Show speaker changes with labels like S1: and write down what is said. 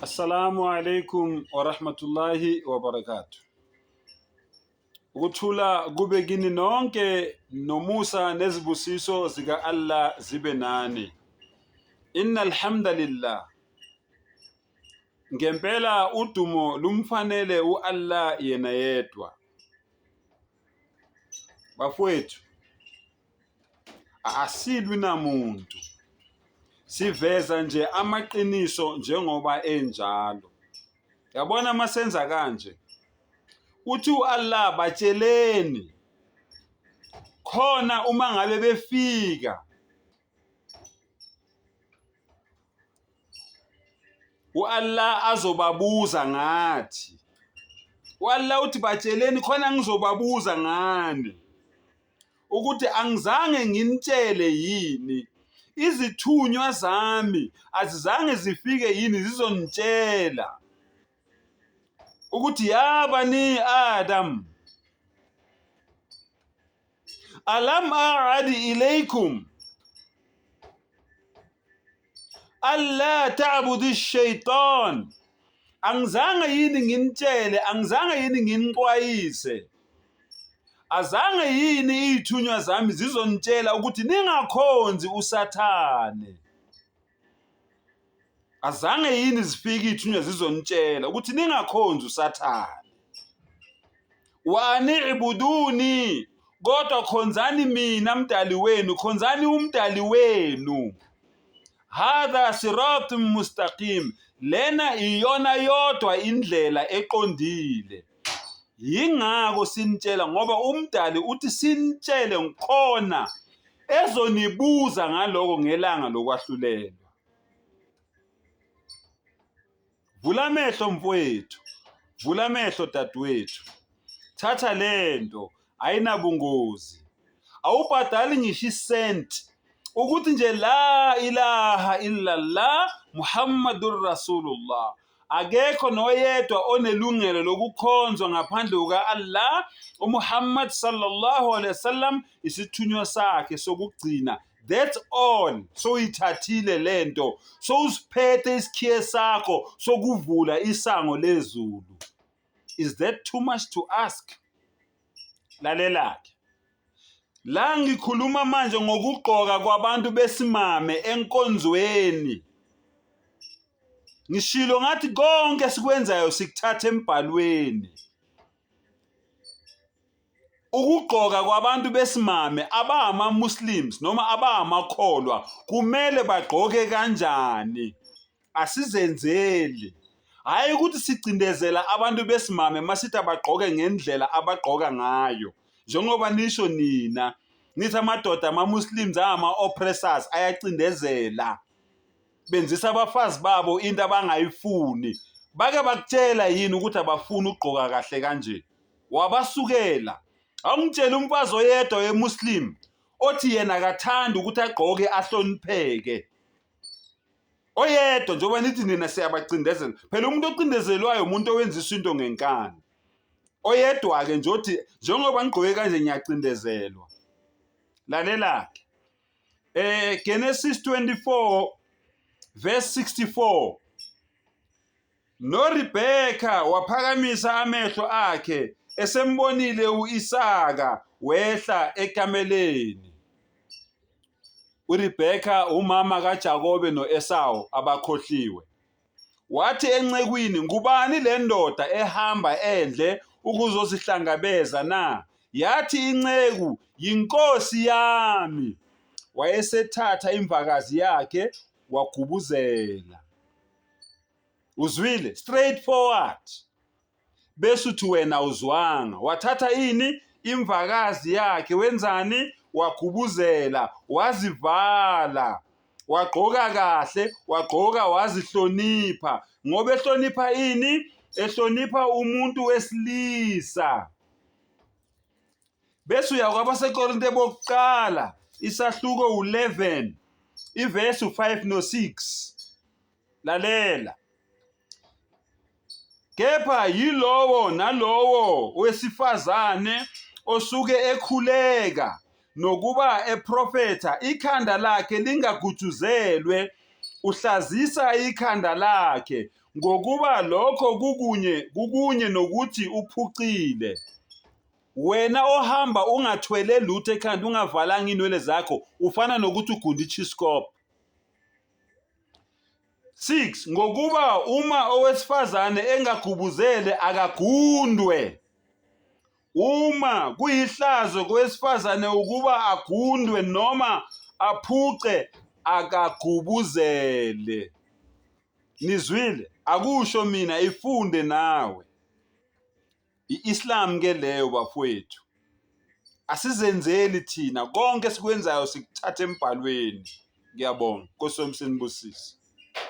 S1: Assalamu alaikum wa rahmatullahi wa barakatuh. Ukuthula kube kini nonke nomusa nezibusiso zika Allah zibe nani. Innal hamdalillah. Ngempela udumo lumfanele uAllah yena yedwa. Bafowethu, asilwi namuntu. Siveza nje amaqiniso njengoba enjalo. Yabona masenza kanje. Uthi uAllah batsheleni khona uma ngabe befika uAllah azobabuza ngathi. uAllah uthi batsheleni khona ngizobabuza ngani ukuthi angizange nginitshele yini izithunywa zami azizange zifike yini zizonitshela ukuthi ya bani Adam alam a'adi ilaykum alla ta'budu ash-shaytan, angizange yini nginitshele, angizange yini nginixwayise, azange yini izithunywa zami zizonitshela ukuthi ningakhonzi usathane, azange yini zifike izithunywa zizonitshela ukuthi ningakhonzi usathane. Wa an'ibuduni, kodwa khonzani mina mdali wenu, khonzani umdali wenu. Hadha siratun mustaqim, lena iyona yodwa indlela eqondile. Yingako sinitshela ngoba umdali uthi sinitshele ngikhona ezonibuza ngaloko ngelanga lokwahlulelwa. Vula amehlo mfowethu, vula amehlo dadewethu, thatha lento ayinabungozi, awubhadali ngisho isenti ukuthi nje la ilaha illallah Muhammadur Rasulullah, akekho noyedwa onelungelo lokukhonzwa ngaphandle kuka Allah, uMuhammad sallallahu alaihi wasallam isithunywa sakhe sokugcina. That's all. So ithathile lento, so usiphethe isikhiye sakho sokuvula isango lezulu. Is that too much to ask? Lalelake, la ngikhuluma manje ngokugqoka kwabantu besimame enkonzweni. Ngishilo ngathi konke sikwenzayo sikuthatha embhalweni. Ukugqoka kwabantu besimame abama Muslims noma abamakholwa kumele bagqoke kanjani? Asizenzeli. Hayi ukuthi sicindezela abantu besimame masithi abagqoke ngendlela abagqoka ngayo. Njengoba nisho nina, nithi amadoda ama-Muslims ama-oppressors ayacindezela, benzisa abafazi babo into abangayifuni. Bake bakutshela yini ukuthi abafuni ukugqoka kahle kanje? Wabasukela. Awungitshela umfazi oyedwa weMuslim othi yena akathanda ukuthi agqoke ahlonipheke. Oyedwa, njengoba nithi nina siyabacindezela. Phela umuntu ocindezelwayo umuntu owenzisa into ngenkani. Oyedwa-ke nje othi njengoba ngigqoke kanje ngiyacindezelwa. Lalelake, Genesis 24 verse 64, noRibheka waphakamisa amehlo akhe esembonile u-Isaka wehla ekameleni. uRibheka umama kaJakobe noEsawu abakhohliwe. Wathi encekwini, ngubani le ndoda ehamba endle ukuzozihlangabeza na? Yathi inceku, yinkosi yami. Wayesethatha imvakazi yakhe wagubuzela. Uzwile? Straightforward. Besuthi wena uzwanga. Wathatha ini? Imvakazi yakhe. Wenzani? Wagubuzela, wazivala, wagqoka kahle, wagqoka wazihlonipha. Ngoba ehlonipha ini? Ehlonipha umuntu wesilisa. Bese uyakwabaseKorinte bokuqala isahluko 11 iverse 5 no6. Lalela. Kepha yilowo nalowo wesifazane osuke ekhuleka nokuba eprofetha ikhanda lakhe lingagutshuzelwe uhlazisa ikhanda lakhe ngokuba lokho kukunye nokuthi uphucile. Wena ohamba ungathwele lutho ekhanda ungavalanga inwele zakho ufana nokuthi ugunda ichiskop. 6 ngokuba uma owesifazane engagubuzele akagundwe. Uma kuyihlazo kowesifazane ukuba agundwe noma aphuce akagubuzele. Nizwile? Akusho mina, ifunde nawe. I-Islam ke leyo bafowethu. Asizenzeli thina, konke sikwenzayo sikuthatha embhalweni. Ngiyabonga. Nkosi yami sinibusise.